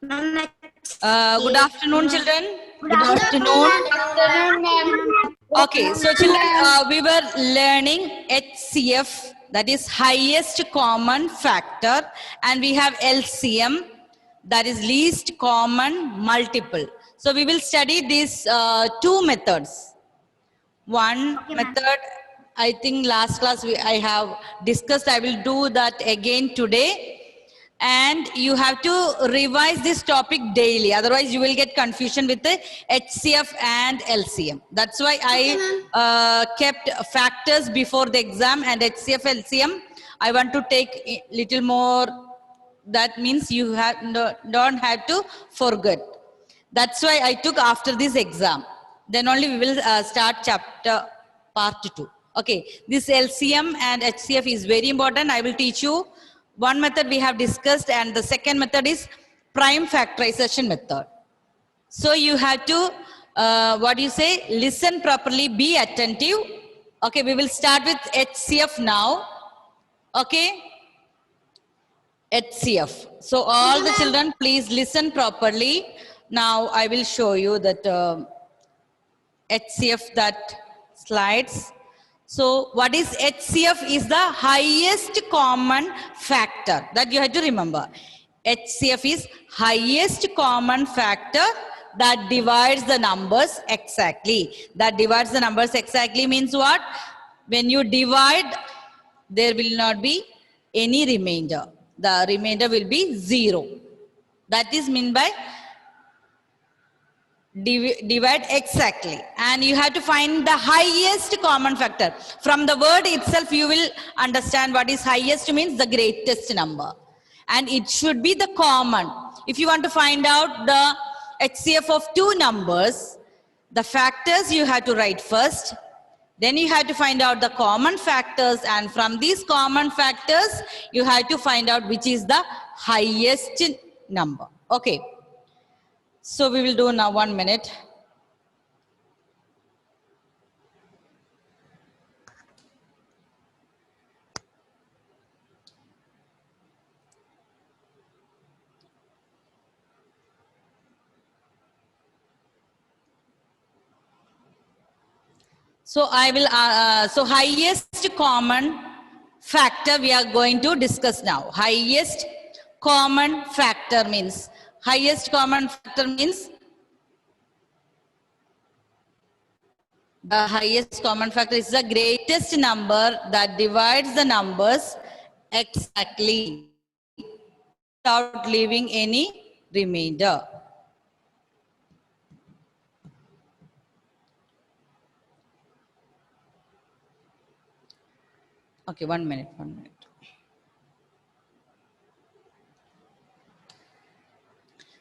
Good afternoon, children. Good afternoon. Okay, so children, we were learning HCF, that is highest common factor, and we have LCM, that is least common multiple. So we will study these two methods. One method, I think last class I have discussed. I will do that again today. And you have to revise this topic daily. Otherwise, you will get confusion with the HCF and LCM. That's why I kept factors before the exam and HCF, LCM. I want to take a little more. That means you don't have to forget. That's why I took after this exam. Then only we will start chapter part 2. Okay, this LCM and HCF is very important. I will teach you. One method we have discussed, and the second method is prime factorization method. So you have to, what do you say, listen properly, be attentive. Okay, we will start with HCF now. Okay, HCF. So all the children, please listen properly. Now I will show you that HCF, that slides. So what is HCF is the highest common factor that you have to remember. HCF is highest common factor that divides the numbers exactly. That divides the numbers exactly means what? When you divide, there will not be any remainder. The remainder will be 0. That is meant by divide exactly, and you have to find the highest common factor. From the word itself you will understand what is highest means the greatest number, and it should be the common. If you want to find out the HCF of two numbers, the factors you have to write first, then you have to find out the common factors, and from these common factors you have to find out which is the highest number. Okay, so we will do now 1 minute. So I will, so highest common factor we are going to discuss now. Highest common factor means, the highest common factor is the greatest number that divides the numbers exactly without leaving any remainder. Okay, 1 minute, 1 minute.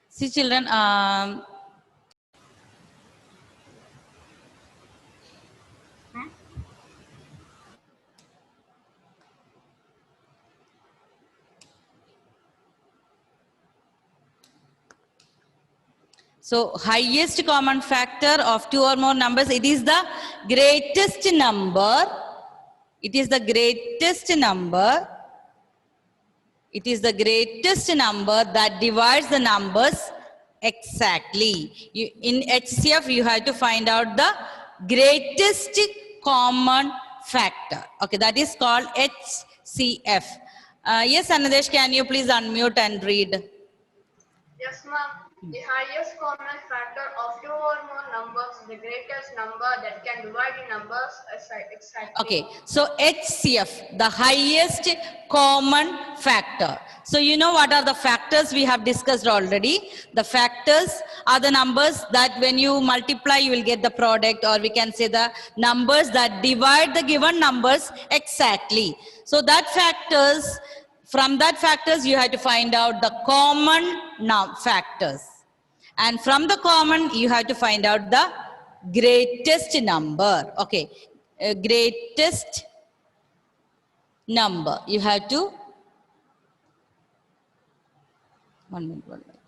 See children, so highest common factor of two or more numbers, it is the greatest number. It is the greatest number. It is the greatest number that divides the numbers exactly. In HCF, you have to find out the greatest common factor. Okay, that is called HCF. Yes, Anadesh, can you please unmute and read? Yes, ma'am. The highest common factor of two or more numbers is the greatest number that can divide the numbers exactly. Okay, so HCF, the highest common factor. So you know what are the factors we have discussed already. The factors are the numbers that when you multiply, you will get the product, or we can say the numbers that divide the given numbers exactly. So that factors, from that factors, you have to find out the common factors. And from the common, you have to find out the greatest number. Okay, greatest number. You have to, 1 minute, 1 minute.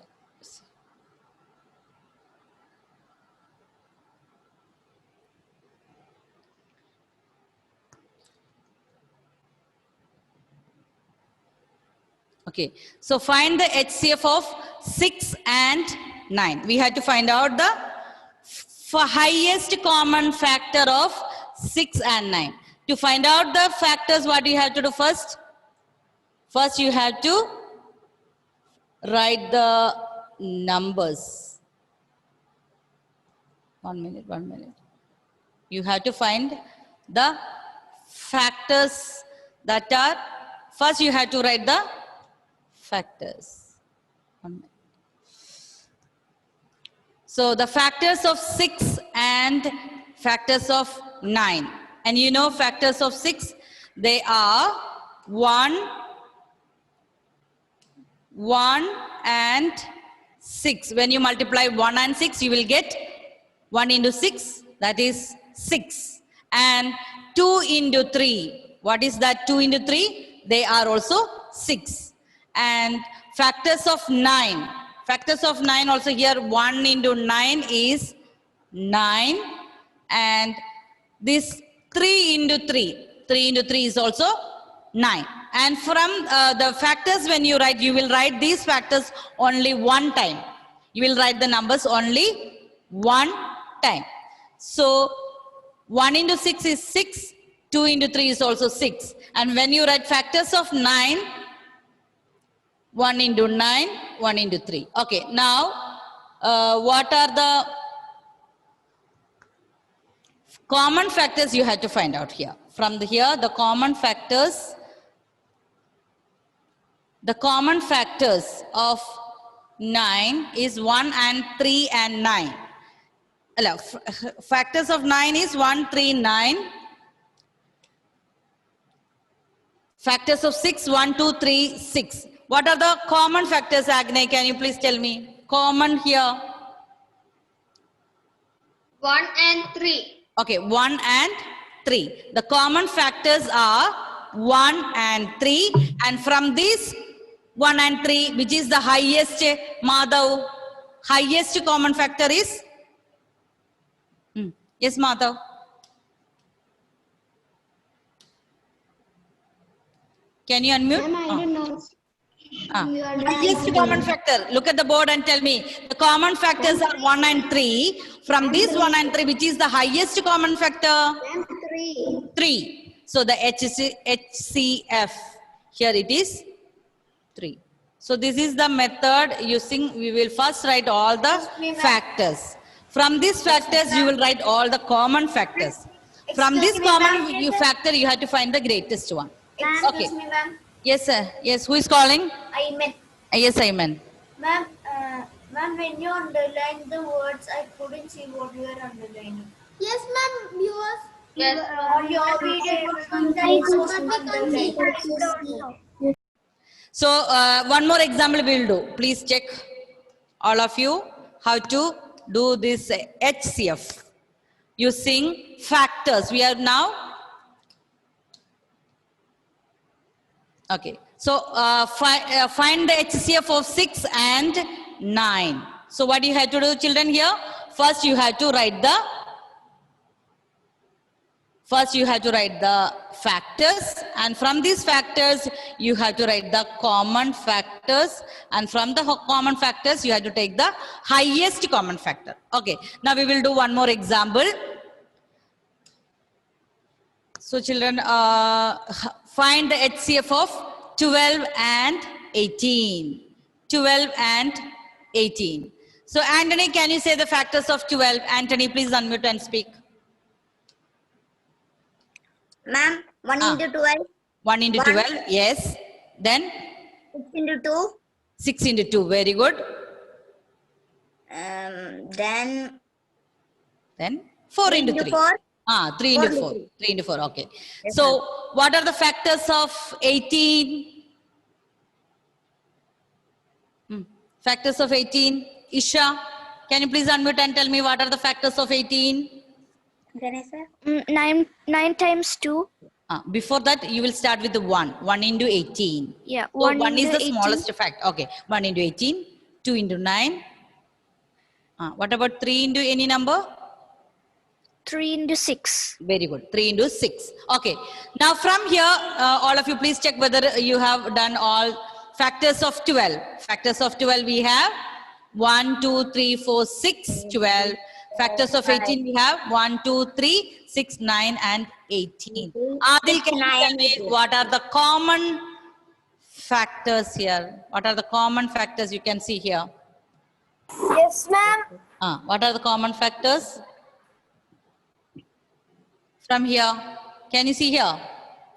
Okay, so find the HCF of 6 and 9. We had to find out the highest common factor of 6 and 9. To find out the factors, what you have to do first? First, you have to write the numbers. 1 minute, 1 minute. You have to find the factors that are, first you have to write the factors. 1 minute. So the factors of 6 and factors of 9. And you know factors of 6, they are 1, 1 and 6. When you multiply 1 and 6, you will get 1 into 6, that is 6. And 2 into 3, what is that 2 into 3? They are also 6. And factors of 9. Factors of 9 also here, 1 into 9 is 9. And this 3 into 3. 3 into 3 is also 9. And from the factors, when you write, you will write these factors only one time. You will write the numbers only one time. So 1 into 6 is 6. 2 into 3 is also 6. And when you write factors of 9, 1 into 9, 1 into 3. Okay, now what are the common factors you have to find out here? From here, the common factors of 9 is 1 and 3 and 9. Factors of 9 is 1, 3, 9. Factors of 6, 1, 2, 3, 6. What are the common factors, Agne? Can you please tell me? Common here. 1 and 3. Okay, 1 and 3. The common factors are 1 and 3. And from these 1 and 3, which is the highest, Madhav? Highest common factor is? Yes, Madhav. Can you unmute? Ma'am, I don't know. Highest common factor. Look at the board and tell me. The common factors are 1 and 3. From these 1 and 3, which is the highest common factor? Ma'am, 3. 3. So the HCF, here it is 3. So this is the method using, we will first write all the factors. From these factors, you will write all the common factors. From this common factor, you have to find the greatest one. Okay. Excuse me, ma'am. Yes, sir. Yes, who is calling? I meant, Yes, Ayman. ma'am, ma'am, when you underline the words, I couldn't see what you are underlining. Yes, ma'am. Viewers. Yes. On your video, So one more example we will do. Please check, all of you, how to do this HCF using factors. We are now. Okay. So find the HCF of 6 and 9. So what you have to do, children, here? First you have to write the factors, and from these factors you have to write the common factors, and from the common factors you have to take the highest common factor. Okay, now we will do one more example. So children, find the HCF of 12 and 18. 12 and 18. So Anthony, can you say the factors of 12? Anthony, please unmute and speak. Ma'am, 1 into 12. 1 into 12, yes. Then 6 into 2. 6 into 2, very good. Then 4 into 3. 4. 3 into 4. 3 into 4, okay. Yes, So what are the factors of 18? Factors of 18. Isha, can you please unmute and tell me what are the factors of 18? Can I say? 9 times 2. Before that, you will start with the 1. 1 into 18. Yeah, So 1 1 is into the 18. smallest factor. Okay, 1 into 18. 2 into 9. What about 3 into any number? 3 into 6. Very good. 3 into 6. Okay. Now from here, all of you please check whether you have done all factors of 12. Factors of 12 we have 1, 2, 3, 4, 6, 12. Factors of 18 we have 1, 2, 3, 6, 9 and 18. Adil, can you tell me what are the common factors here? What are the common factors you can see here? Yes, ma'am. What are the common factors? From here, can you see here?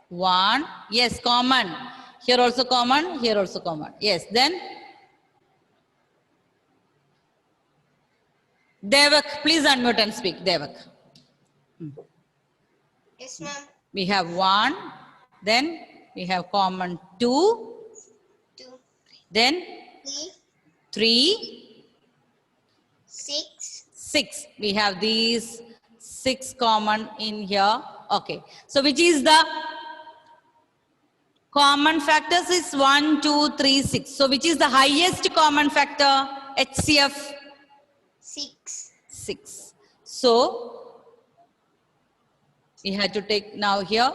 1, yes, common. Here also common, here also common. Yes, then Devak, please unmute and speak. Devak. Yes, ma'am. We have 1, then we have common 2, 2, then 3, 3, 6. 6. We have these 6 common in here. Okay. So which is the common factors is 1, 2, 3, 6. So which is the highest common factor? HCF 6. 6. So we had to take now here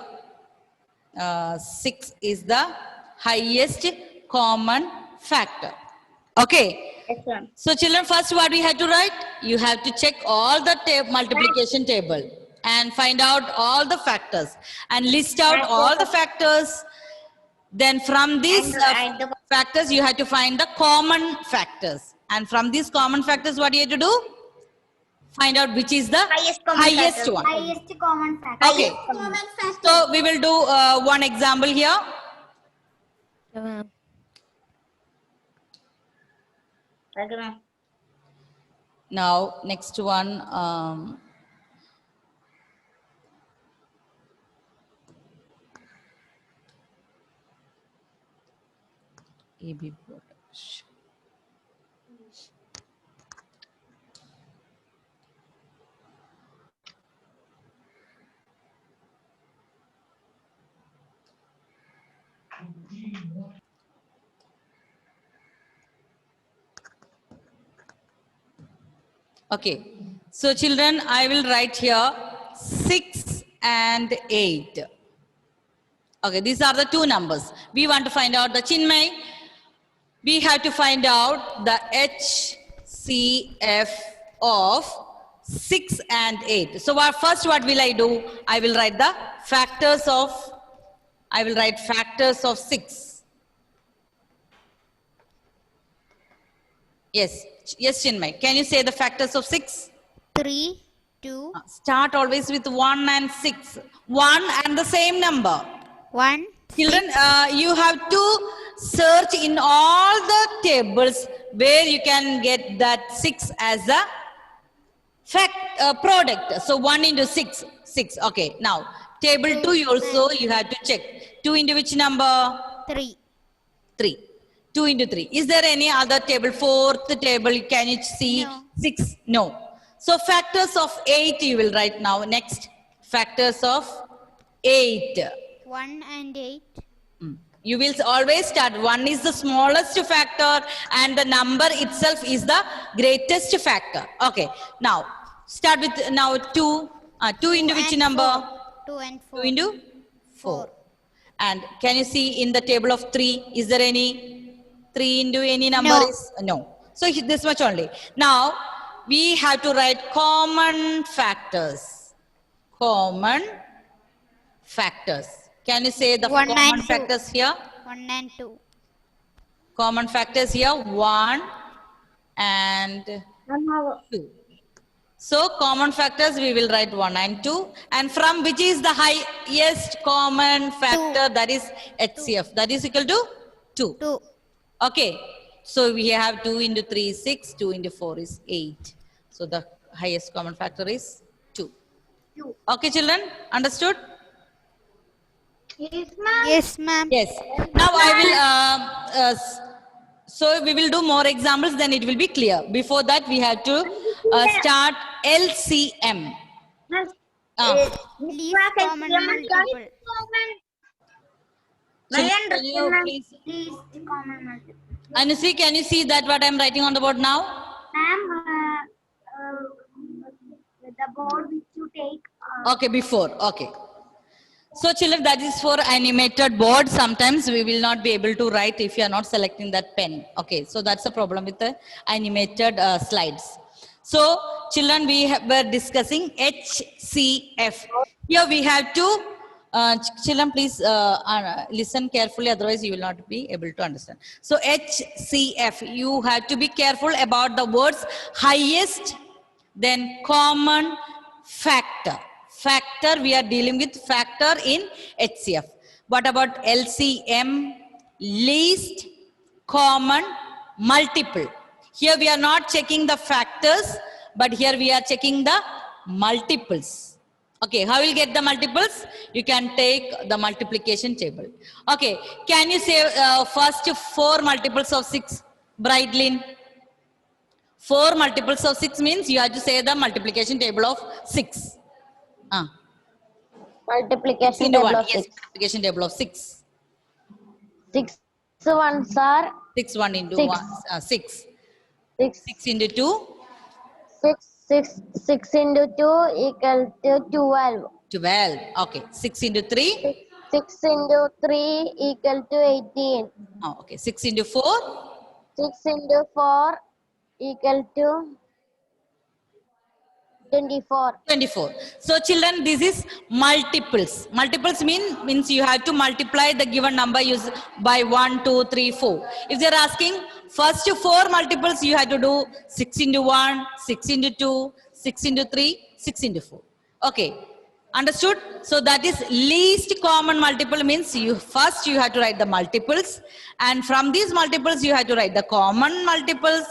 6 is the highest common factor. Okay. Yes, ma'am. So children, first what we had to write? You have to check all the multiplication table and find out all the factors and list out all the factors. Then from these factors, you have to find the common factors. And from these common factors, what you have to do? Find out which is the highest one. Highest common factor. Okay. So we will do one example here. Now, next one. AB Brothers. Okay, so children, I will write here 6 and 8. Okay, these are the two numbers. We want to find out the Chinmay. We have to find out the HCF of 6 and 8. So first what will I do? I will write the factors of, I will write factors of 6. Yes, yes Chinmay. Can you say the factors of 6? 3, 2, Start always with 1 and 6. 1 and the same number. 1, Children, you have to search in all the tables where you can get that 6 as a product. So 1 into 6, 6. Okay, now table 2 you have to check. 2 into which number? 3. 3. 2 into 3. Is there any other table? Fourth table, can you see? No. 6? No. So factors of 8 you will write now. Next, factors of 8. 1 and 8. You will always start. 1 is the smallest factor and the number itself is the greatest factor. Okay. Now, start with now 2. 2 into which number? 2 and 4. 2 into 4. And can you see in the table of 3? Is there any 3 into any number? No. No. So this much only. Now, we have to write common factors. Common factors. Can you say the 1 and common 2. factors here? 1 and 2. Common factors here, 1 and 2. So common factors we will write 1 and 2. And from which is the highest common factor? That is HCF. That is equal to 2. 2. Okay. So we have 2 into 3 is 6. 2 into 4 is 8. So the highest common factor is 2. Okay children, understood? Yes, ma'am. Yes, ma'am. Yes. Now I will, so we will do more examples, then it will be clear. Before that, we have to start LCM. Least common multiple. Children, can you please, Least common multiple. Anusri, can you see that what I am writing on the board now? Ma'am, the board which you take. Okay, before. Okay. So children, that is for animated board. Sometimes we will not be able to write if you are not selecting that pen. Okay, so that's the problem with the animated slides. So children, were discussing HCF. Here we have to, children please listen carefully, otherwise you will not be able to understand. So HCF, you have to be careful about the words highest, then common, factor. Factor, we are dealing with factor in HCF. What about LCM? Least common multiple. Here we are not checking the factors, but here we are checking the multiples. Okay, how will you get the multiples? You can take the multiplication table. Okay, can you say first 4 multiples of 6, Bridlin? 4 multiples of 6 means you have to say the multiplication table of 6. Multiplication Into table 1. of Yes, 6. multiplication table of 6. 6 ones are 6 1 into 6. 1. 6. 6. 6 into 2. 6 into 2 equal to 12. 12. Okay. 6 into 3. 6 into 3 equal to 18. Oh, okay. 6 into 4. 6 into 4 equal to 24. 24. So children, this is multiples. Multiples means you have to multiply the given number by 1, 2, 3, 4. If they are asking first 4 multiples, you have to do 6 into 1, 6 into 2, 6 into 3, 6 into 4. Okay. Understood? So that is least common multiple means you have to write the multiples, and from these multiples you have to write the common multiples.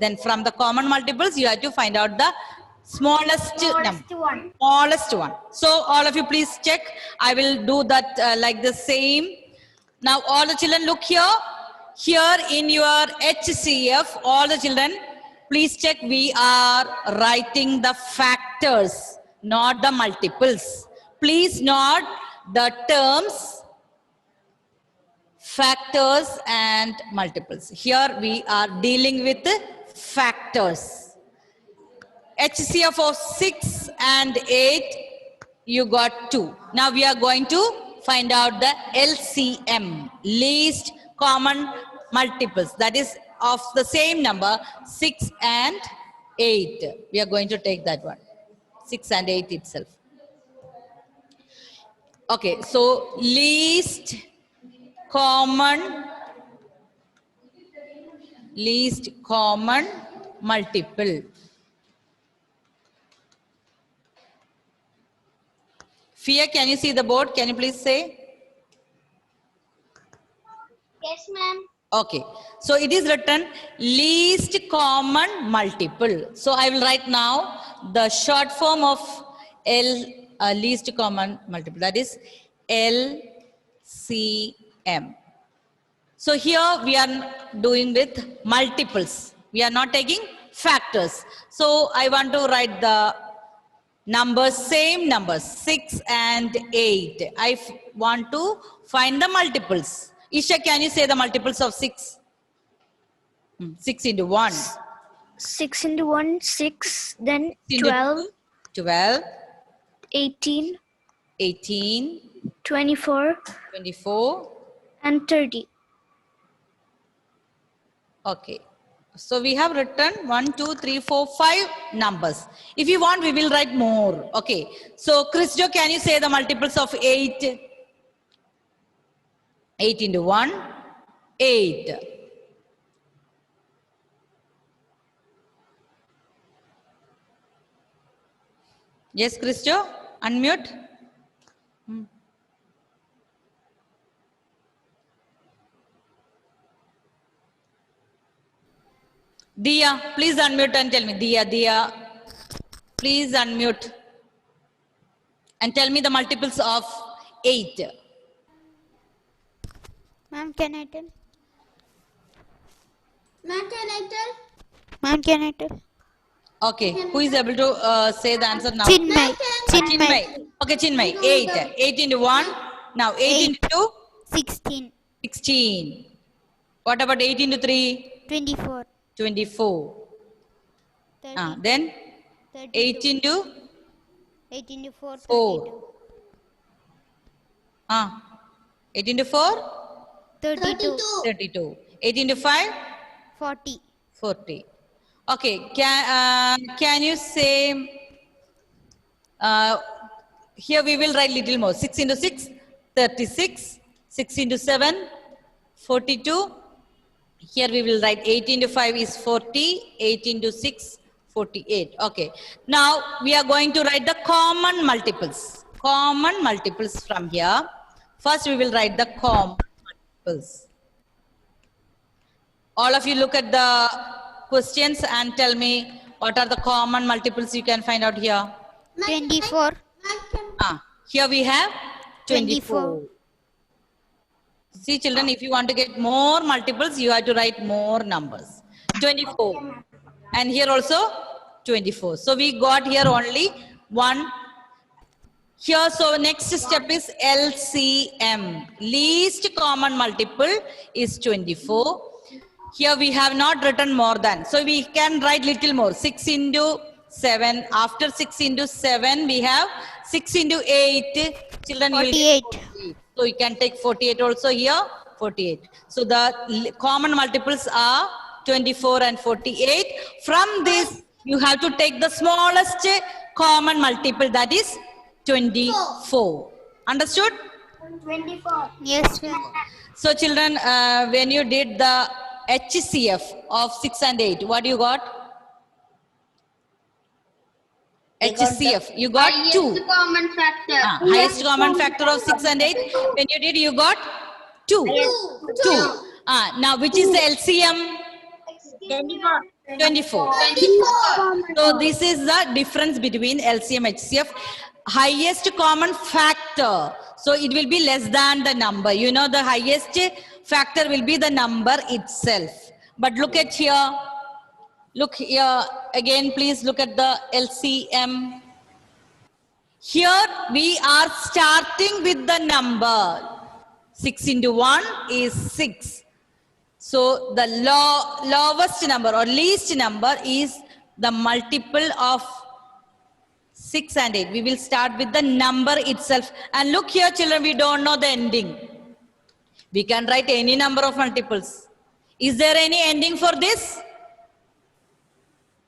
Then from the common multiples you have to find out the smallest number. one. Smallest one. So all of you please check. I will do that like the same. Now all the children look here. Here in your HCF, all the children, please check, we are writing the factors, not the multiples. Please note the terms factors and multiples. Here we are dealing with factors. HCF of 6 and 8, you got 2. Now we are going to find out the LCM, least common multiples. That is of the same number, 6 and 8. We are going to take that one, 6 and 8 itself. Okay, so least common multiple. Fia, can you see the board? Can you please say? Yes, ma'am. Okay. So it is written least common multiple. So I will write now the short form of least common multiple. That is LCM. So here we are doing with multiples. We are not taking factors. So I want to write the numbers, same numbers, 6 and 8. I want to find the multiples. Isha, can you say the multiples of 6? 6 into 1. 6 into 1, 6, then into 12, 12, 18, 18, 24, 24. and 30. Okay. So we have written 1, 2, 3, 4, 5 numbers. If you want, we will write more. Okay. So Christo, can you say the multiples of 8? 8 into 1, 8. Yes, Christo, unmute. Dia, please unmute and tell me. Dia, please unmute and tell me the multiples of 8. Ma'am, can I tell? Ma'am, can I tell? Ma'am, can I tell? Okay, who is able to say the answer now? Chinmay. Chinmay. Okay, Chinmay. 8. 8 into 1. Now 8 into 2. 16. 16. What about 8 into 3? 24. 24. 30, Then 32. 8 into 8 into 4, 4. 32. 8 into 4? 32. 32. 8 into 5? 40. 40. Okay, can you say, here we will write little more. 6 into 6, 36. 6 into 7, 42. Here we will write 8 into 5 is 40. 8 into 6, 48. Okay. Now we are going to write the common multiples. Common multiples from here. First we will write the common multiples. All of you look at the questions and tell me what are the common multiples you can find out here. 24. Here we have 24. 24. See children, if you want to get more multiples, you have to write more numbers. 24. And here also 24. So we got here only one. Here, so next step is LCM. Least common multiple is 24. Here we have not written more than. So we can write little more. 6 into 7. After 6 into 7, we have 6 into 8. Children, you will get 48. so you can take 48 also here, 48. So the common multiples are 24 and 48. From this, you have to take the smallest common multiple, that is 24. Understood? 24. Yes, ma'am. So children, when you did the HCF of 6 and 8, what you got? HCF, you got 2. Common factor. Highest common factor of 6 and 8. When you did, you got 2. 2. Now, which is the LCM? 24. So, this is the difference between LCM and HCF. Highest common factor. So, it will be less than the number. You know, the highest factor will be the number itself. But look at here. Look here again, please look at the LCM. Here we are starting with the number. 6 into 1 is 6. So the lowest number or least number is the multiple of 6 and 8. We will start with the number itself. And look here children, we don't know the ending. We can write any number of multiples. Is there any ending for this?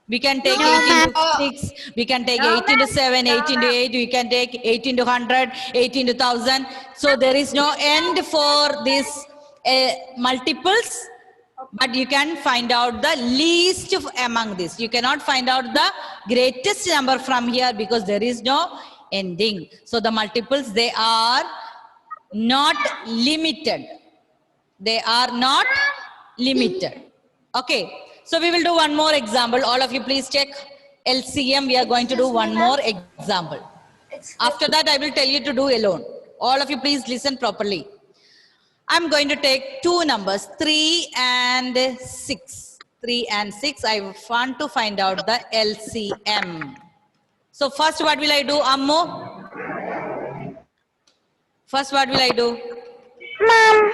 We can take 8 into 6, we can take 8 into 7, 8 into 8, we can take 8 into 100, 8 into 1000. So there is no end for this multiples, but you can find out the least among this. You cannot find out the greatest number from here because there is no ending. So the multiples, they are not limited. They are not limited. Okay. So we will do one more example. All of you please check LCM. We are going to do one more example. After that, I will tell you to do alone. All of you please listen properly. I'm going to take two numbers, 3 and 6. 3 and 6. I want to find out the LCM. So first what will I do, Ammo? First what will I do? Ma'am.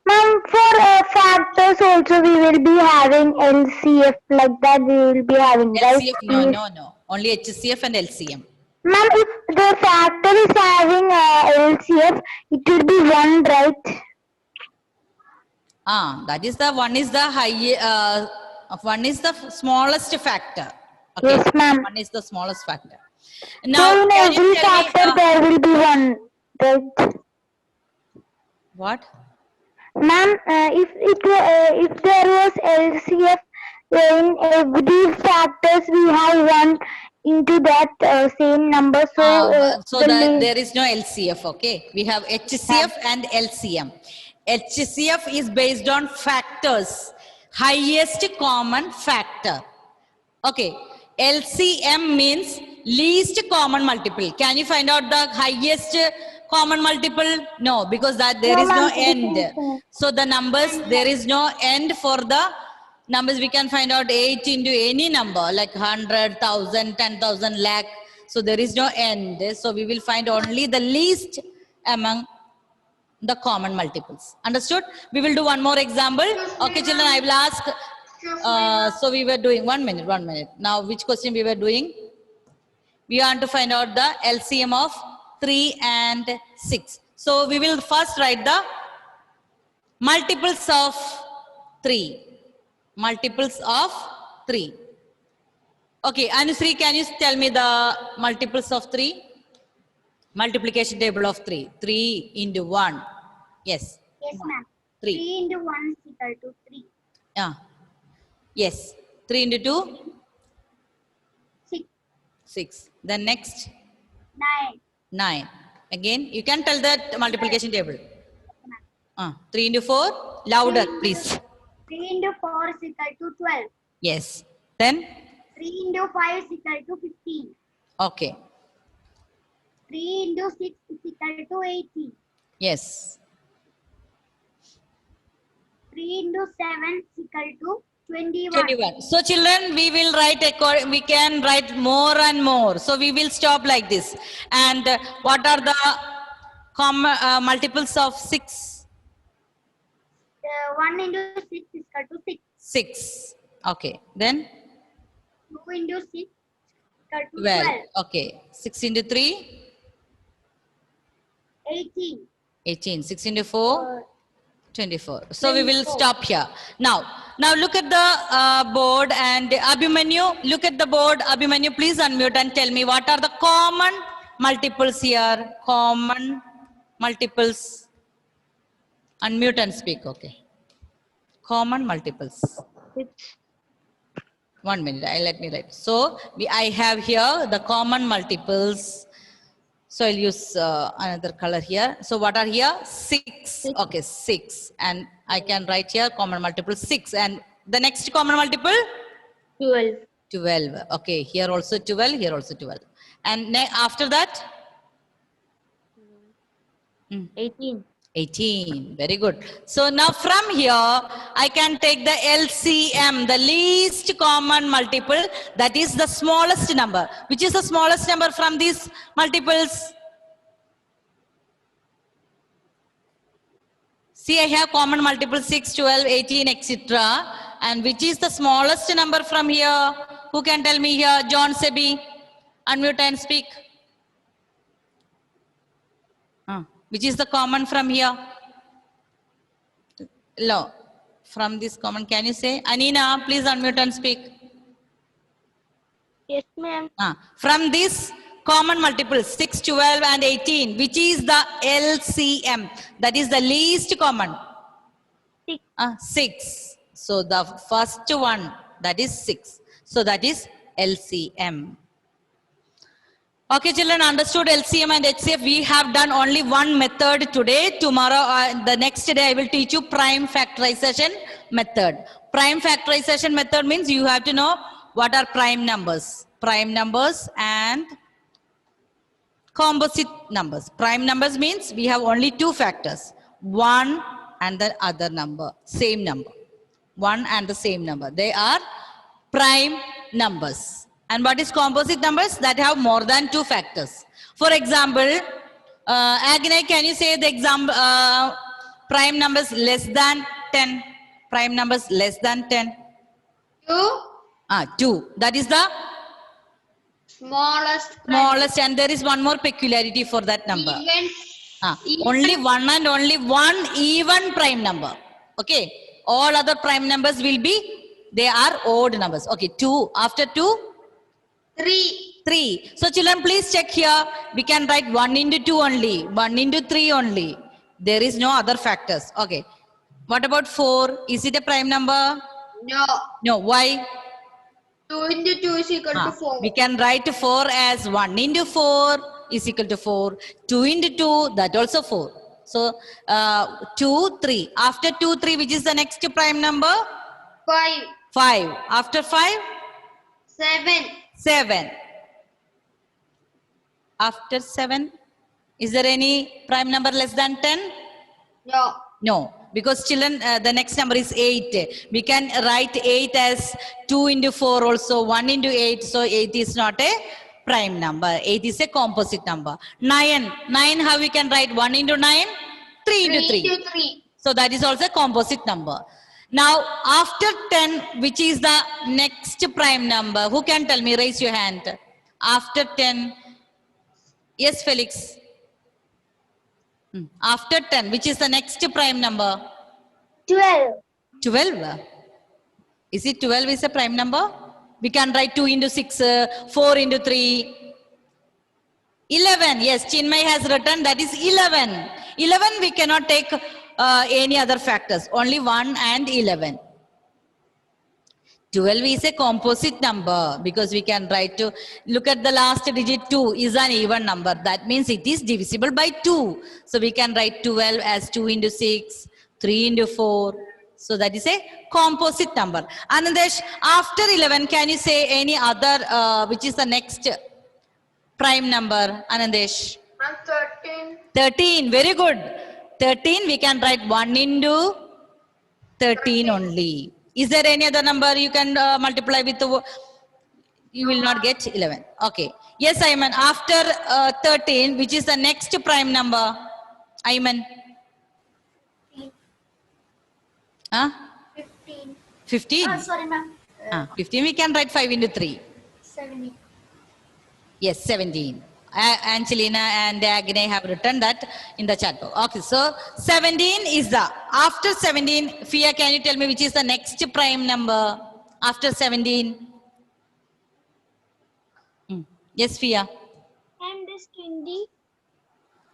Ma'am, for factors also we will be having LCF like that we will be having, right? LCF, no. Only HCF and LCM. Ma'am, if the factor is having LCF, it will be 1, right? That is the one is the high, one is the smallest factor. Okay. Yes, ma'am. One is the smallest factor. So Now, in can you every tell me, factor there will be 1, right? what? Ma'am, if there was LCF in every factors we have 1 into that same number, so There is no LCF. Okay, we have HCF and LCM. HCF is based on factors, highest common factor. Okay, LCM means least common multiple. Can you find out the highest common multiple? No, because there is no end. So the numbers, there is no end for the numbers. We can find out 8 into any number like 100, 1000, 10,000, lakh. So there is no end. So we will find only the least among the common multiples. Understood? We will do one more example. Okay, children, I will ask. So we were doing 1 minute. Now, which question we were doing? We want to find out the LCM of 3 and 6. So we will first write the multiples of 3. Multiples of 3. Okay, Anusri, can you tell me the multiples of 3? Multiplication table of 3. 3 into 1. Yes. Yes, ma'am. 3. 3 into 1 is equal to 3. Yeah. Yes. 3 into 2? 6. 6. Then next? 9. 9. Again, you can tell that multiplication table. 3 into 4? Louder, please. 3 into 4 is equal to 12. Yes. Then? 3 into 5 is equal to 15. Okay. 3 into 6 is equal to 18. Yes. 3 into 7 is equal to 21. 21. So children, we will write, we can write more and more. So we will stop like this. And what are the multiples of 6? 1 into 6 is equal to 6. 6. Okay. Then 2 into 6 is equal to 12. 12. Okay. 6 into 3? 18. 18. 6 into 4? 24. So we will 24. stop here. Now look at the board, and Abhimanyu, look at the board. Abhimanyu, please unmute and tell me what are the common multiples here. Common multiples. Unmute and speak. Okay. Common multiples. 1 minute. Let me write. So I have here the common multiples. So I'll use another color here. So what are here? 6. Okay, 6. And I can write here common multiple 6. And the next common multiple? 12. 12. Okay, here also 12, here also 12. And after that? 18. 18. Very good. So now from here, I can take the LCM, the least common multiple, that is the smallest number. Which is the smallest number from these multiples? See, I have common multiple 6, 12, 18, etc. And which is the smallest number from here? Who can tell me here? John Sebi, unmute and speak. Which is the common from here? No. From this common, can you say? Anina, please unmute and speak. Yes, ma'am. From this common multiples, 6, 12 and 18, which is the LCM? That is the least common. 6. 6. So the first one, that is 6. So that is LCM. Okay, children, understood LCM and HCF. We have done only one method today. Tomorrow, the next day, I will teach you prime factorization method. Prime factorization method means you have to know what are prime numbers. Prime numbers and composite numbers. Prime numbers means we have only two factors. One and the other number. Same number. One and the same number. They are prime numbers. And what is composite numbers? That have more than two factors. For example, Agnay, can you say the example, prime numbers less than 10? Prime numbers less than 10? 2. 2. That is the Smallest. smallest, and there is one more peculiarity for that number. Even. Only one and only one even prime number. Okay. All other prime numbers will be, they are odd numbers. Okay. 2. After 2? 3. 3. So children, please check here. We can write 1 into 2 only, 1 into 3 only. There is no other factors. Okay. What about 4? Is it a prime number? No. No. Why? 2 into 2 is equal to 4. We can write 4 as 1 into 4 is equal to 4. 2 into 2, that also 4. So 2, 3. After 2, 3, which is the next prime number? 5. 5. After 5? 7. 7. After 7, is there any prime number less than 10? No. No, because children, the next number is 8. We can write 8 as 2 into 4 also, 1 into 8. So 8 is not a prime number. 8 is a composite number. 9. 9, how we can write 1 into 9? 3 into 3. 3 into 3. So that is also a composite number. Now, after 10, which is the next prime number? Who can tell me? Raise your hand. After 10. Yes, Felix. After 10, which is the next prime number? 12. 12. Is it 12 is a prime number? We can write 2 into 6, 4 into 3. 11. Yes, Chinmay has written that is 11. 11 we cannot take any other factors. Only 1 and 11. 12 is a composite number because we can write to, look at the last digit 2 is an even number. That means it is divisible by 2. So we can write 12 as 2 into 6, 3 into 4. So that is a composite number. Anandesh, after 11, can you say any other, which is the next prime number, Anandesh? Ma'am, 13. 13, very good. 13, we can write 1 into 13 only. Is there any other number you can multiply with? You will not get 11. Okay. Yes, Ayman. After 13, which is the next prime number? Ayman. 15. 15. Oh, sorry, ma'am. 15, we can write 5 into 3. 17. Yes, 17. Angelina and Agnay have written that in the chat box. Okay, so 17 is the, after 17, Fia, can you tell me which is the next prime number after 17? Yes, Fia. And this 20.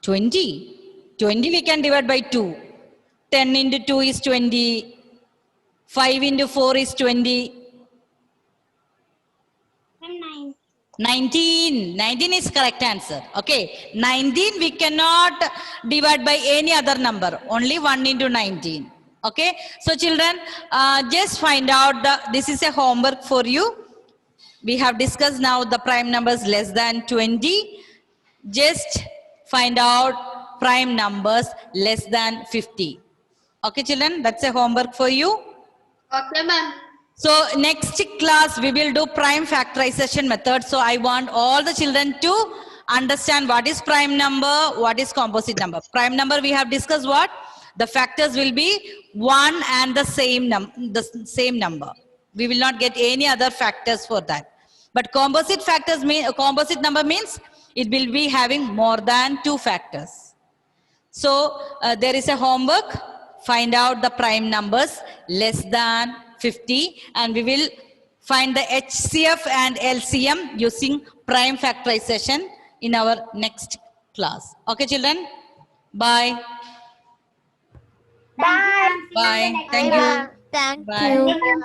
20. 20 we can divide by 2. 10 into 2 is 20. 5 into 4 is 20. And 9. 19. 19 is correct answer. Okay. 19 we cannot divide by any other number. Only 1 into 19. Okay. So children, just find out this is a homework for you. We have discussed now the prime numbers less than 20. Just find out prime numbers less than 50. Okay children, that's a homework for you. Okay, ma'am. So next class we will do prime factorization method. So I want all the children to understand what is prime number, what is composite number. Prime number we have discussed what? The factors will be 1 and the same number. We will not get any other factors for that. But composite factors mean composite number means it will be having more than 2 factors. So there is a homework. Find out the prime numbers less than 50 and we will find the HCF and LCM using prime factorization in our next class. Okay children? Bye. Bye. Bye. Thank you. Thank Bye. you. Thank you.